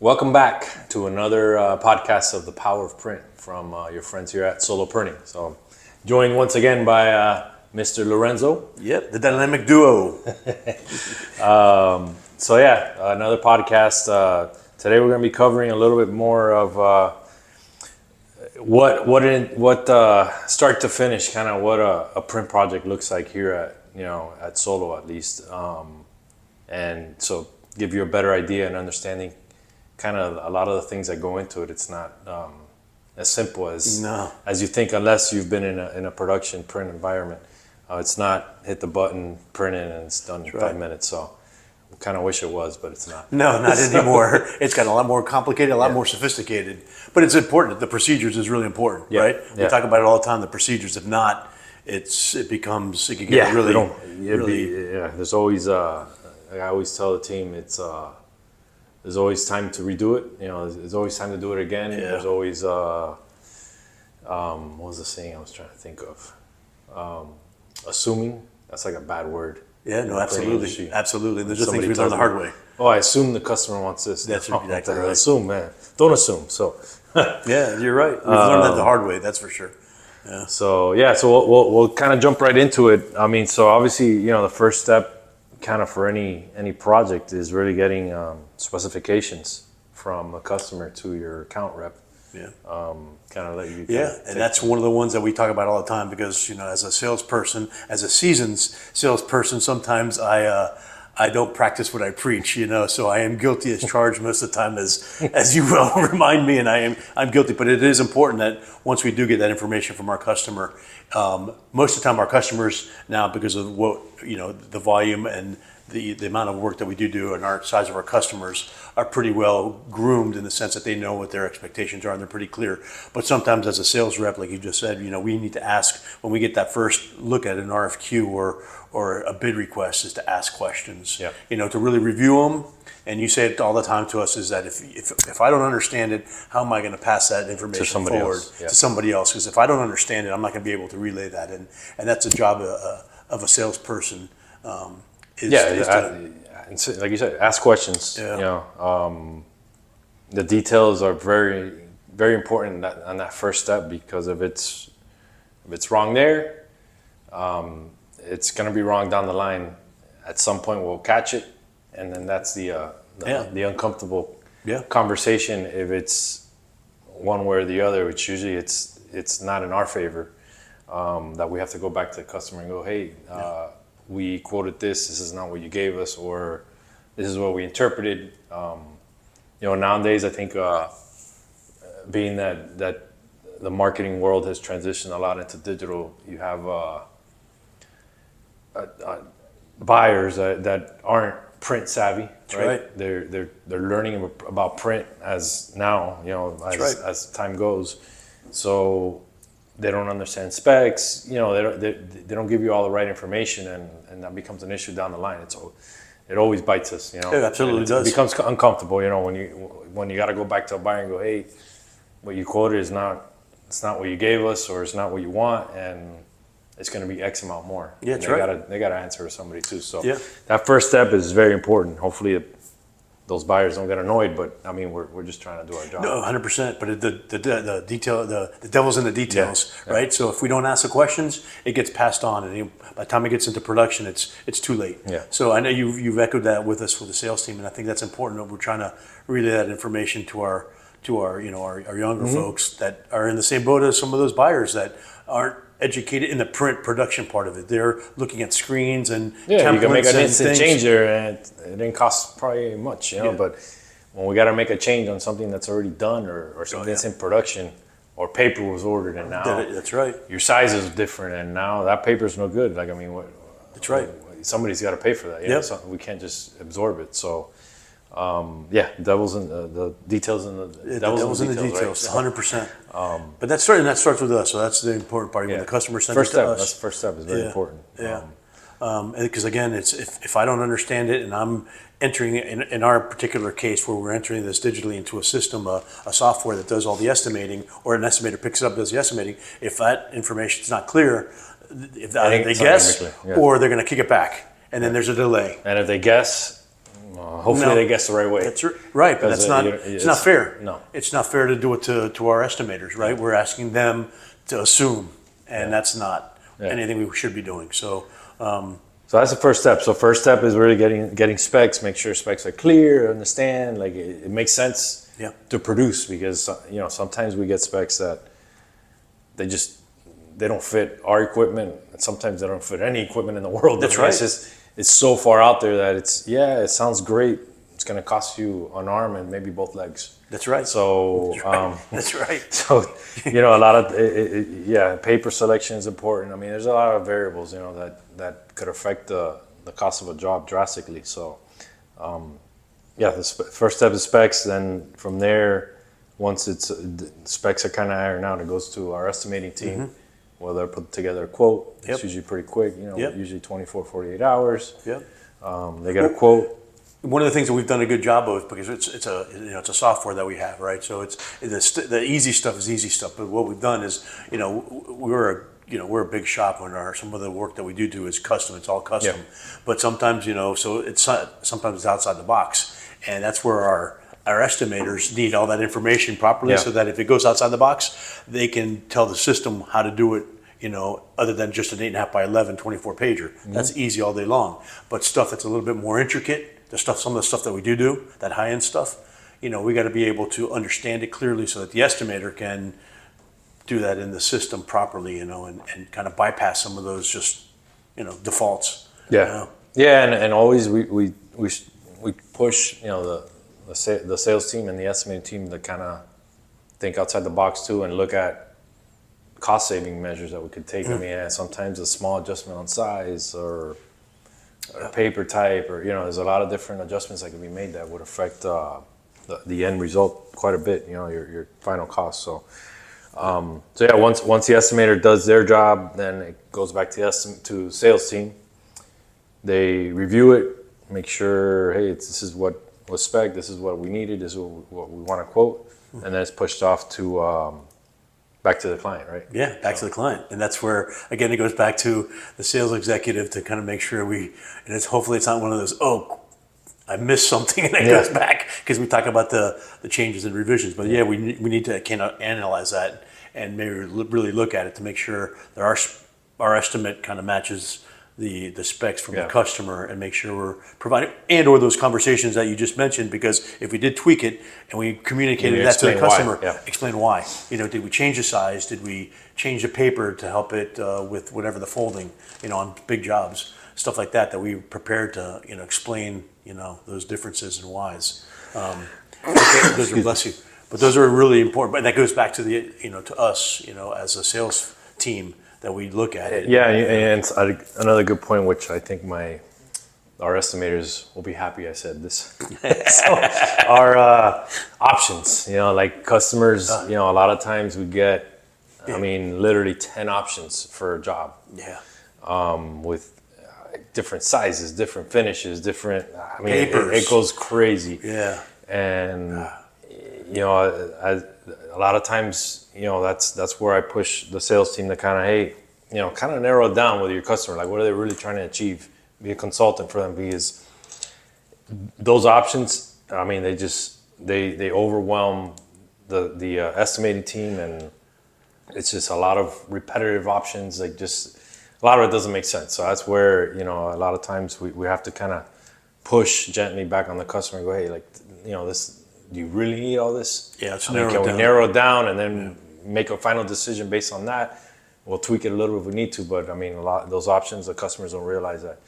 Welcome back to another podcast of the Power of Print from your friends here at Solo Printing. So, joined once again by Mr. Lorenzo. Yep, the dynamic duo. Another podcast. Today we're going to be covering a little bit more of what start to finish, kind of what a print project looks like here at Solo at least, and so give you a better idea and understanding. Kind of a lot of the things that go into it. It's not as simple as you think, unless you've been in a production print environment. It's not hit the button, print it, and it's done in 5 minutes. So I kind of wish it was, but it's not. No, not anymore. It's got a lot more complicated, a lot more sophisticated. But it's important. The procedures is really important, right? We talk about it all the time. The procedures. If not, it could get There's always. Like I always tell the team, there's always time to redo it. There's always time to do it again. Yeah. There's always, what was the saying I was trying to think of? Assuming, that's like a bad word. Yeah, no, absolutely. Absolutely. There's just things we learn the hard way. Oh, I assume the customer wants this. That's exactly right. Assume, man. Don't assume. So. Yeah, you're right. We've learned that the hard way, that's for sure. Yeah. So we'll kind of jump right into it. I mean, so obviously, the first step kind of for any project is really getting specifications from a customer to your account rep. Yeah. Kind of let you. Yeah, and that's one of the ones that we talk about all the time because as a salesperson, as a seasoned salesperson, sometimes I don't practice what I preach. So I am guilty as charged most of the time, as you will remind me, and I'm guilty. But it is important that once we do get that information from our customer, most of the time our customers now, because of what the volume and the amount of work that we do and our size of our customers are pretty well groomed in the sense that they know what their expectations are and they're pretty clear. But sometimes as a sales rep, like you just said, we need to ask when we get that first look at an RFQ or a bid request is to ask questions, to really review them. And you say it all the time to us is that if I don't understand it, how am I going to pass that information forward to somebody else? Because if I don't understand it, I'm not going to be able to relay that. And that's a job of a salesperson. Like you said, ask questions. Yeah. The details are very, very important on that first step because if it's wrong there, it's going to be wrong down the line. At some point, we'll catch it, and then that's the uncomfortable conversation. If it's one way or the other, which usually it's not in our favor, that we have to go back to the customer and go, hey. We quoted this is not what you gave us, or this is what we interpreted. Nowadays I think being that the marketing world has transitioned a lot into digital, you have buyers that aren't print savvy, right? They're learning about print as time goes. So they don't understand specs, they don't give you all the right information, and that becomes an issue down the line. It always bites us, It absolutely does. It becomes uncomfortable, when you got to go back to a buyer and go, hey, what you quoted it's not what you gave us, or it's not what you want, and it's going to be X amount more. Yeah, that's right. They got to answer to somebody too. So that first step is very important. Hopefully those buyers don't get annoyed, but I mean, we're just trying to do our job. No, 100%. But the detail, the devil's in the details, right? So if we don't ask the questions, it gets passed on, and by the time it gets into production, it's too late. Yeah. So I know you've echoed that with us for the sales team, and I think that's important. That we're trying to relay that information to our younger folks that are in the same boat as some of those buyers that aren't educated in the print production part of it. They're looking at screens and templates. You can make an instant change there, and it didn't cost probably much, but when we got to make a change on something that's already done or something that's in production, or paper was ordered and now that's right, your size is different and now that paper's no good. Like, I mean, that's right. Somebody's got to pay for that. So we can't just absorb it. So devil's in the details, the devil's in the details, right? 100%. But that starts with us, so that's the important part. When the customer sends it to us, that's the first step. Is very important. Because again, it's if I don't understand it, and I'm entering in our particular case where we're entering this digitally into a system, a software that does all the estimating, or an estimator picks it up, does the estimating. If that information is not clear, if they guess, or they're going to kick it back, and then there's a delay. And if they guess, Hopefully No. they guess the right way. That's right, but that's not. It's not fair. No. It's not fair to do it to our estimators, right? We're asking them to assume, and that's not anything we should be doing. So. So that's the first step. So first step is really getting specs. Make sure specs are clear, understand, like it makes sense to produce, because sometimes we get specs that they don't fit our equipment, and sometimes they don't fit any equipment in the world. That's right. It's so far out there that it sounds great. It's going to cost you an arm and maybe both legs. That's right. So that's right. So a lot of paper selection is important. I mean, there's a lot of variables that could affect the cost of a job drastically. So the first step is specs. Then from there, once the specs are kind of ironed out, it goes to our estimating team. Where they'll put together a quote. It's usually pretty quick. Usually 24, 48 hours. They get a quote. One of the things that we've done a good job of, because it's a software that we have, right? So it's the easy stuff is easy stuff. But what we've done is, we're a big shop, and some of the work that we do is custom. It's all custom. But sometimes, so sometimes it's outside the box, and that's where our estimators need all that information properly, so that if it goes outside the box, they can tell the system how to do it. Other than just an 8.5 by 11 24 pager, that's easy all day long. But stuff that's a little bit more intricate. Some of the stuff that we do, that high-end stuff, we got to be able to understand it clearly so that the estimator can do that in the system properly, and kind of bypass some of those just, defaults. And always we push, the sales team and the estimating team to kind of think outside the box too, and look at cost-saving measures that we could take. I mean, sometimes a small adjustment on size or paper type, or there's a lot of different adjustments that can be made that would affect the end result quite a bit. Your final cost. So once the estimator does their job, then it goes back to sales team. They review it, make sure, hey, this is what was spec, this is what we needed, this is what we want to quote, and then it's pushed off to back to the client, right? Yeah, back to the client. And that's where, again, it goes back to the sales executive to kind of make sure hopefully it's not one of those, I missed something, and it goes back, because we talk about the changes and revisions. But we need to kind of analyze that and maybe really look at it to make sure that our estimate kind of matches the specs from the customer, and make sure we're providing, or those conversations that you just mentioned, because if we did tweak it and we communicated that to the customer, explain why. Did we change the size? Did we change the paper to help it with whatever the folding, on big jobs, stuff like that we prepared to, explain, those differences and whys. Those are, bless you. But those are really important. But that goes back to to us, as a sales team, that we look at it. Yeah, and it's another good point, which I think our estimators will be happy I said this. So our options, like customers, a lot of times we get, literally 10 options for a job. With different sizes, different finishes, different, it goes crazy. And, a lot of times, that's where I push the sales team to kind of narrow it down with your customer. Like, what are they really trying to achieve? Be a consultant for them, because those options, they overwhelm the estimating team, and it's just a lot of repetitive options. Like, just a lot of it doesn't make sense. So that's where, a lot of times we have to kind of push gently back on the customer and go, hey, this. Do you really need all this? Yeah, can we narrow it down and then make a final decision based on that? We'll tweak it a little if we need to, but a lot of those options, the customers don't realize that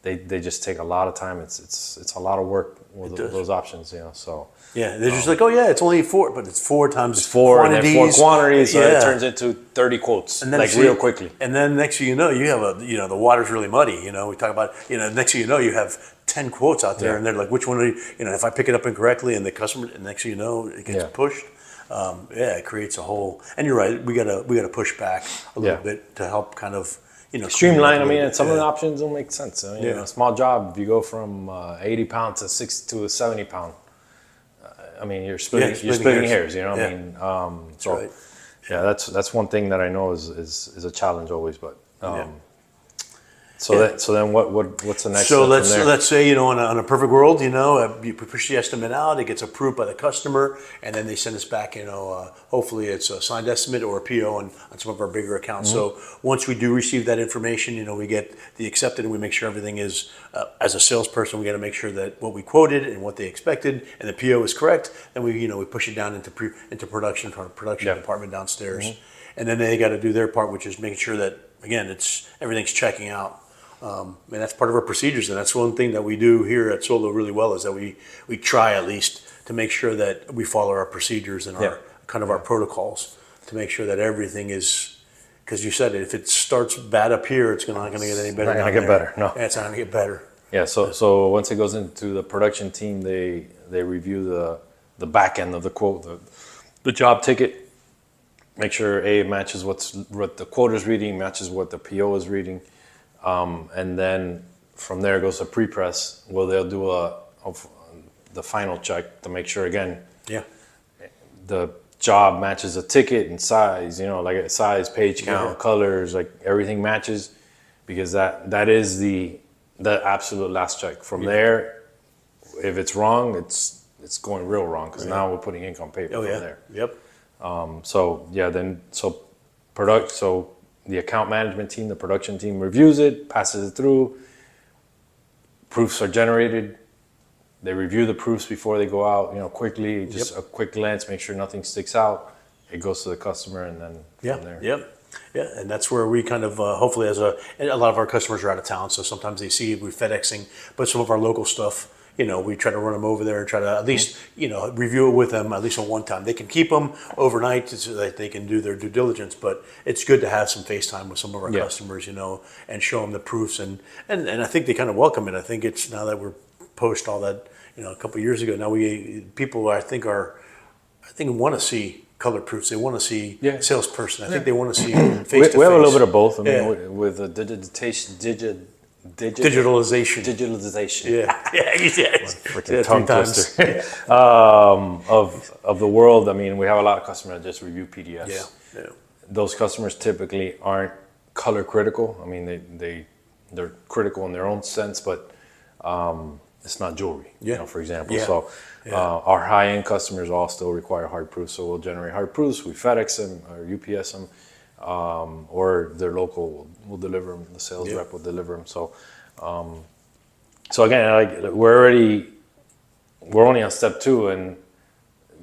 they just take a lot of time. It's a lot of work with those options, So they're just like, it's only 4, but it's 4 times 4 quantities. And then 4 quantities, so it turns into 30 quotes, and then real quickly. And then next thing you know, you have the water's really muddy. We talk about, next thing you know, you have 10 quotes out there, and they're like, which one are you, if I pick it up incorrectly, and the customer, and next thing you know, it gets pushed. It creates a whole, and you're right, we gotta push back a little bit to help kind of, streamline. And some of the options don't make sense. A small job, if you go from 80 pounds to a 70 pound, you're splitting hairs. Right. That's one thing that I know is a challenge always, but So then what's the next So step from there? let's say, on a perfect world, you push the estimate out, it gets approved by the customer, and then they send us back, hopefully it's a signed estimate or a PO on some of our bigger accounts. So once we do receive that information, we get the accepted, and we make sure everything is, as a salesperson, we got to make sure that what we quoted and what they expected and the PO is correct. Then we push it down into production, to our production department downstairs, and then they got to do their part, which is making sure that, again, everything's checking out. And that's part of our procedures, and that's one thing that we do here at Solo really well, is that we try at least to make sure that we follow our procedures and our protocols to make sure that everything is, because you said it, if it starts bad up here, it's not going to get any better. It's not going to get better. No, it's not going to get better. Yeah. So once it goes into the production team, they review the back end of the quote, the job ticket, make sure it matches what the quote is reading, matches what the PO is reading. And then from there it goes to Prepress, where they'll do the final check to make sure, again, the job matches the ticket and size, like size, page count, colors, like everything matches, because that is the absolute last check. From there, if it's wrong, it's going real wrong, because now we're putting ink on paper from there. Yep. So the account management team, the production team reviews it, passes it through. Proofs are generated. They review the proofs before they go out, quickly, just a quick glance, make sure nothing sticks out. It goes to the customer, and then from there. Yeah, and that's where we kind of, hopefully, and a lot of our customers are out of town, so sometimes they see we're FedExing, but some of our local stuff, we try to run them over there and try to at least, review it with them at least on one time. They can keep them overnight so that they can do their due diligence, but it's good to have some FaceTime with some of our customers, and show them the proofs, and I think they kind of welcome it. I think it's, now that we're post all that, a couple of years ago, now people I think want to see color proofs. They want to see salesperson. I think they want to see face to face. We have a little bit of both. I mean, with the digitalization. Freaking tongue twister. Of the world. I mean, we have a lot of customers that just review PDFs. Yeah. Those customers typically aren't color critical. I mean, they're critical in their own sense, but it's not jewelry. For example. So our high-end customers all still require hard proofs. So we'll generate hard proofs. We FedEx them or UPS them. Or their local will deliver them. The sales rep will deliver them. So, again, we're only on step 2, and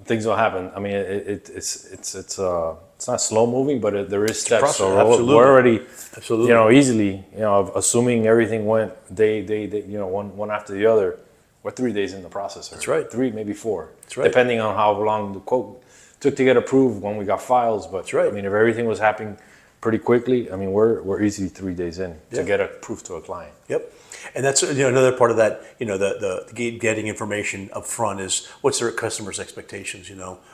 things will happen. I mean, it's not slow moving, but there is steps. So we're already, easily, assuming everything went one after the other. We're 3 days in the process. That's right. 3, maybe 4. That's right. Depending on how long the quote took to get approved when we got files, but that's right. I mean, if everything was happening pretty quickly, I mean, we're easily 3 days in to get a proof to a client. Yep, and that's another part of that. The getting information up front is what's their customers' expectations.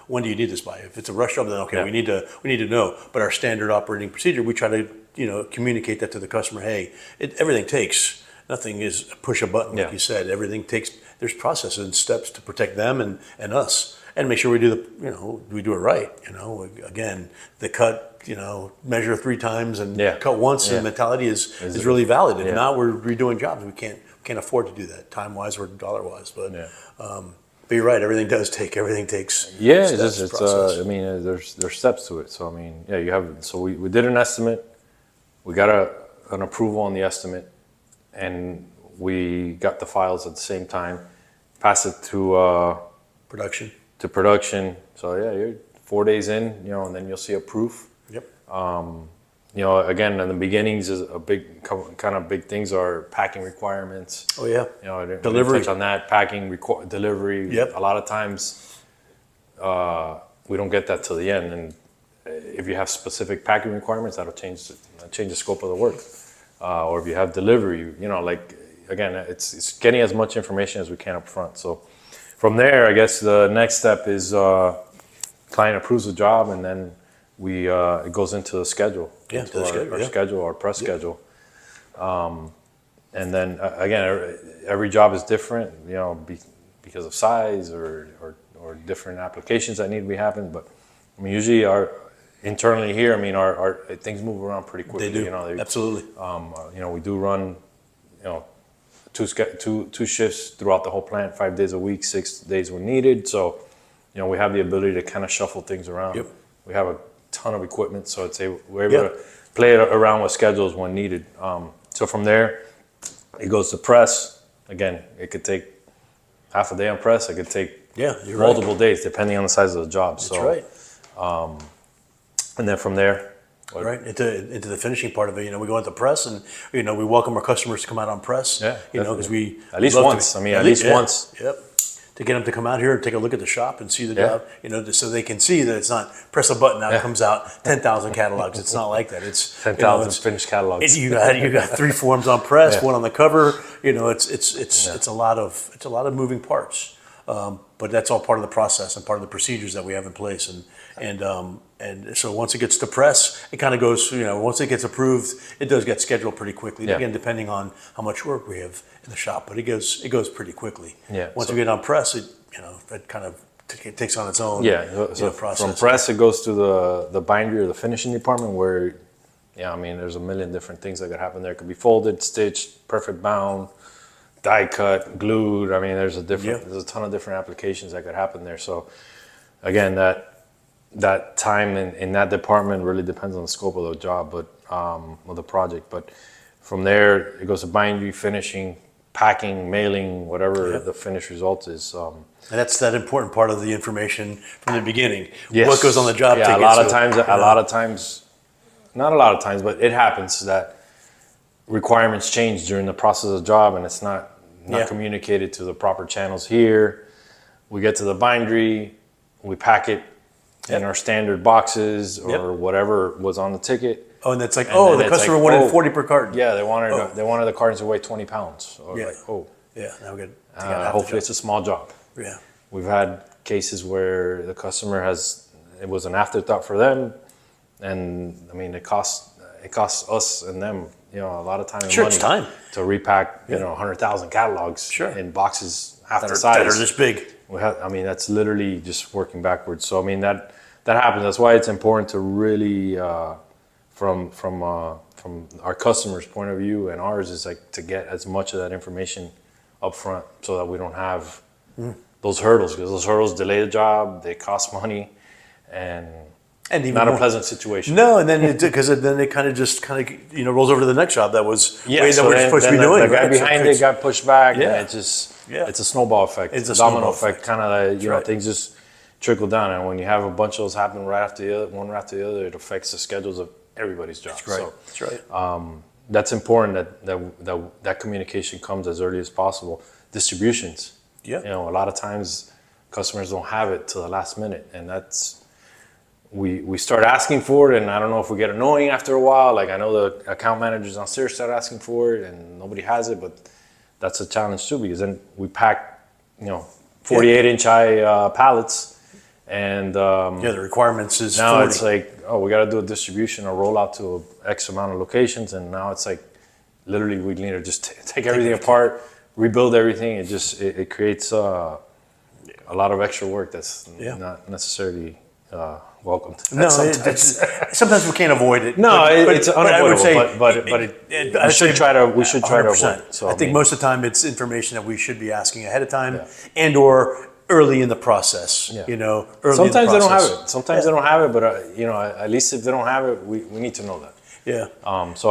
When do you need this by? If it's a rush job, then okay, we need to know. But our standard operating procedure, we try to communicate that to the customer. Hey, everything takes. Nothing is push a button, like you said. Everything takes. There's processes and steps to protect them and us. And make sure we do we do it right. Again, the cut, measure 3 times and cut once. And mentality is really valid. If not, we're redoing jobs. We can't afford to do that, time wise or dollar wise. But you're right. Everything takes. Yeah, it's I mean, there's steps to it. So I mean, you have. So we did an estimate. We got an approval on the estimate, and we got the files at the same time. Pass it to production. So you're 4 days in, and then you'll see a proof. Yep. Again, in the beginnings, is a big kind of big things are packing requirements. Oh yeah. I didn't delivery. touch on that. Packing delivery. Yep. A lot of times, we don't get that till the end, and if you have specific packing requirements, that'll change the scope of the work. Or if you have delivery, again, it's getting as much information as we can up front. So. From there, I guess the next step is client approves the job, and then it goes into the schedule. Our press schedule. And then again, every job is different, because of size or different applications that need to be happened. But I mean, usually internally here, I mean, our things move around pretty quickly. They do. You know, Absolutely. you know, we do run, you know, two shifts throughout the whole plant, 5 days a week, 6 days when needed. So, you know, we have the ability to kind of shuffle things around. Yep. We have a ton of equipment, so we're able to play it around with schedules when needed. So from there, it goes to press. Again, it could take half a day on press. It could take multiple days, depending on the size of the job. That's so, right. And then from there, right into the finishing part of it. You know, we go into press, and you know, we welcome our customers to come out on press. Yeah, you know, because we at least once. At least once. Yep. To get them to come out here and take a look at the shop and see the job. You know, so they can see that it's not press a button, out it comes out 10,000 catalogs. It's not like that. It's 10,000 finished catalogs. You got 3 forms on press, one on the cover. You know, it's a lot of moving parts. But that's all part of the process and part of the procedures that we have in place. And so once it gets to press, it kind of goes, you know, once it gets approved, it does get scheduled pretty quickly. Again, depending on how much work we have in the shop, but it goes pretty quickly. Yeah. Once we get on press, it kind of it takes on its own. So process. from press, it goes to the bindery or the finishing department where, I mean, there's a million different things that could happen there. It could be folded, stitched, perfect bound, die cut, glued. I mean, there's a ton of different applications that could happen there. So again, that time in that department really depends on the scope of the job, but of the project. But from there, it goes to bindery, finishing, packing, mailing, whatever the finished result is. And that's that important part of the information from the beginning. Yes. What goes on the job ticket. A lot of times, not a lot of times, but it happens that requirements change during the process of the job, and it's not communicated to the proper channels here. We get to the bindery, we pack it in our standard boxes or whatever was on the ticket. Oh, and that's like, the customer wanted 40 per carton. Yeah, they wanted the cartons to weigh 20 pounds. So now we got hopefully it's a small job. Yeah. We've had cases where the customer it was an afterthought for them, and I mean, it costs us and them, you know, a lot of time and money it's time to repack, 100,000 catalogs in boxes half the size. That are this big. I mean, that's literally just working backwards. So I mean, that happens. That's why it's important to really, from our customers' point of view and ours, is like to get as much of that information up front so that we don't have those hurdles, because those hurdles delay the job, they cost money, and even not a pleasant situation. No, and then then it kind of rolls over to the next job that was that we're supposed to be doing. The guy behind it got pushed back, and it just it's a snowball effect. It's a domino effect, kind of things just trickle down, and when you have a bunch of those happen one right after the other, it affects the schedules of everybody's job. That's right. So, that's right. That's important that communication comes as early as possible. Distributions. Yeah. You know, a lot of times customers don't have it till the last minute, and that's we start asking for it, and I don't know if we get annoying after a while. Like, I know the account managers downstairs start asking for it, and nobody has it, but that's a challenge too, because then we pack 48-inch high pallets, and the requirements is now 40. It's like, we got to do a distribution or roll out to X amount of locations, and now it's like literally we need to just take everything apart, rebuild everything. It creates a lot of extra work that's not necessarily welcomed. No, sometimes we can't avoid it. No, it's unavoidable. I would say, we should try to avoid it. So, I think most of the time it's information that we should be asking ahead of time, and or early in the process. Sometimes they don't have it. Sometimes they don't have it, but at least if they don't have it, we need to know that. Yeah. So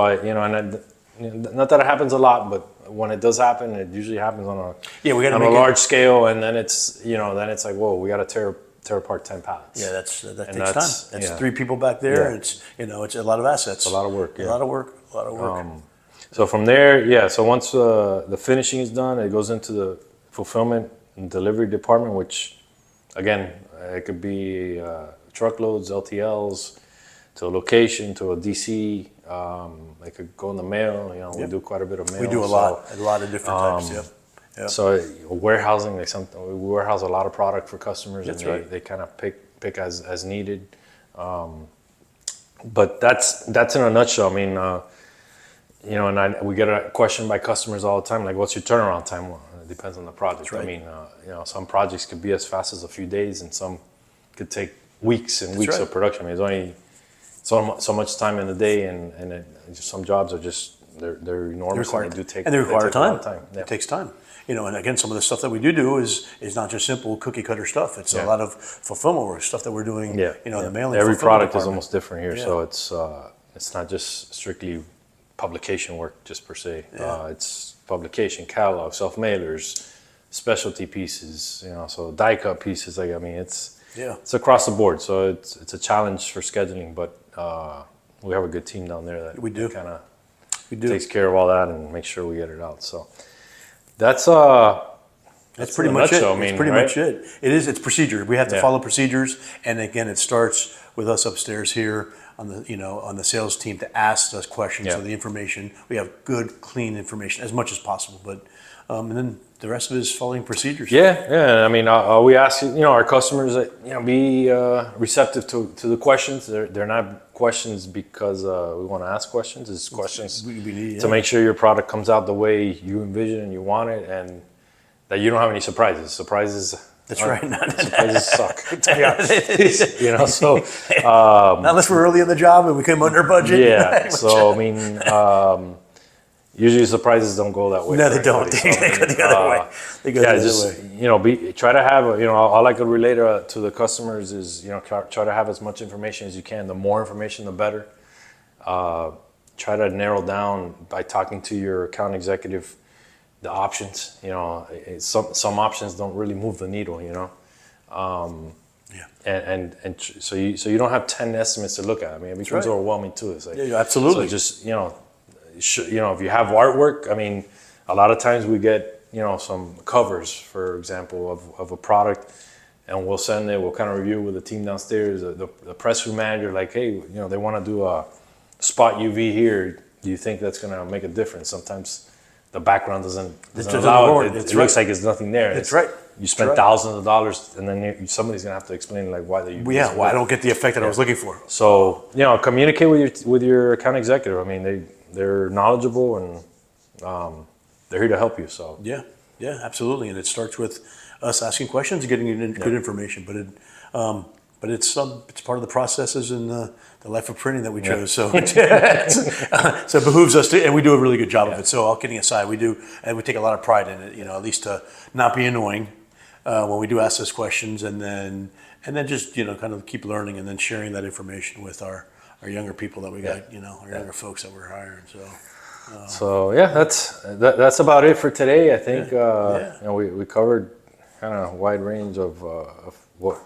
not that it happens a lot, but when it does happen, it usually happens on a large scale, and then it's like, whoa, we got to tear apart 10 pallets. Yeah, that takes time. That's 3 people back there. And it's a lot of assets. It's a lot of work. A lot of work. So from there, so once the finishing is done, it goes into the fulfillment and delivery department, which again, it could be truckloads, LTLs, to a location, to a DC. It could go in the mail. We do quite a bit of mail. We do a lot of different types. Yeah. So warehousing, we warehouse a lot of product for customers, and they kind of pick as needed. But that's in a nutshell. I mean, we get a question by customers all the time, like, what's your turnaround time? Well, it depends on the project. Right. I mean, some projects could be as fast as a few days, and some could take weeks and weeks of production. I mean, so much time in the day, and some jobs are just they're enormous. They require take a lot time. of Yeah. It takes time. And again, some of the stuff that we do is not just simple cookie cutter stuff. It's a lot of fulfillment work, stuff that we're doing. Yeah, in the mailing. Every product is department. almost different here, so it's not just strictly publication work just per se. It's publication, catalog, self mailers, specialty pieces. So die cut pieces. It's across the board. So it's a challenge for scheduling, but we have a good team down there that kind of takes care of all that and makes sure we get it out. So that's pretty much it. It's pretty much it. It's procedure. We have to follow procedures, and again, it starts with us upstairs here on the sales team to ask us questions. So the information, we have good, clean information as much as possible, but and then the rest of it is following procedures. Yeah. I mean, we ask our customers that be receptive to the questions. They're not questions because we want to ask questions. It's questions we need, to make sure your product comes out the way you envision and you want it, and that you don't have any surprises. That's right. Surprises suck. To be honest. So unless we're early in the job and we come under budget. Yeah. So I mean. Usually surprises don't go that way. No, they don't. They go the other way. They go the other way. Try to have, all I could relate to the customers is, try to have as much information as you can. The more information, the better. Try to narrow down by talking to your account executive the options. Some options don't really move the needle. And so you don't have 10 estimates to look at. I mean, it becomes overwhelming too. It's like, absolutely. So just if you have artwork, I mean, a lot of times we get, some covers, for example, of a product, and we'll send it, we'll kind of review with the team downstairs, the press room manager, like, hey, they want to do a spot UV here. Do you think that's going to make a difference? Sometimes the background doesn't allow it. It looks like there's nothing there. That's right. You spend thousands of dollars, and then somebody's gonna have to explain why they. Why I don't get the effect that I was looking for. So communicate with your account executive. I mean, they're knowledgeable and they're here to help you. So yeah, absolutely. And it starts with us asking questions and getting good information. But it's part of the processes in the life of printing that we chose. So so it behooves us to, and we do a really good job of it. So all kidding aside, we do, and we take a lot of pride in it. At least to not be annoying when we do ask those questions, and then just kind of keep learning and then sharing that information with our younger people that we got. Our younger folks that we're hiring. So that's about it for today. I think we covered kind of a wide range of what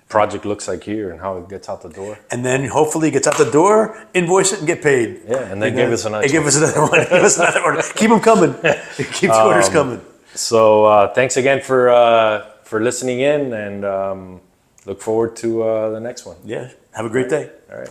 project looks like here and how it gets out the door. And then hopefully it gets out the door, invoice it, and get paid. Yeah, and then give us another one. Give us another order. Keep them coming. Keep the orders coming. So thanks again for listening in, and look forward to the next one. Yeah, have a great day. All right.